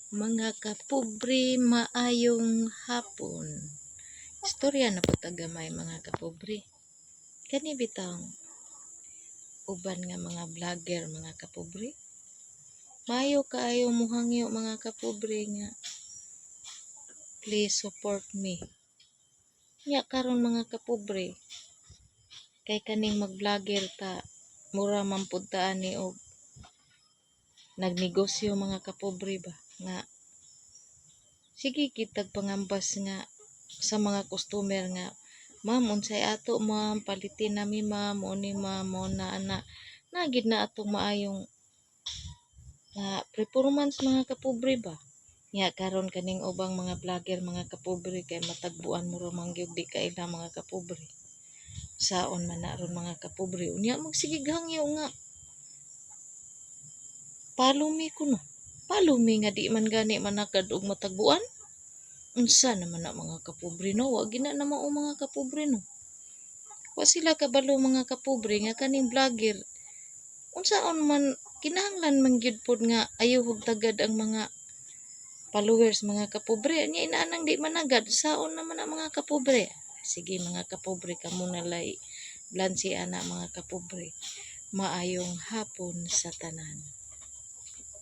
Mga kapobre, maayong hapon. Istorya na po tagamay mga kapobre. Kani bitang uban nga mga vlogger mga kapobre. Maayo kaayo muhangyo mga kapobre nga please support me. Nya karon mga kapobre kay kaning mag-vlogger ta mura man pud ta ani og nagnegosyo mga kapobre ba nga sige kitag pangambas nga sa mga customer nga ma'am unsay ato ma'am palitin nami ma'am uni ma'am mo na ana nagid na atong maayong performance mga kapobre ba nya karon kaning ubang mga vlogger mga kapobre kay matagbuan mo ra man gyud di kaila mga kapobre saon man na ron mga kapobre unya magsige hangyo nga follow me kuno follow me nga di man gani managad og matagbuan unsa naman na mga kapobre no wa gina na mao mga kapobre no wa sila kabalo mga kapobre nga kaning vlogger unsaon man kinahanglan man gyud pod nga ayuhog tagad ang mga followers mga kapobre nya inaanang di managad saon naman na mga kapobre sige mga kapobre kamo na lay blansi ana mga kapobre maayong hapon sa tanan.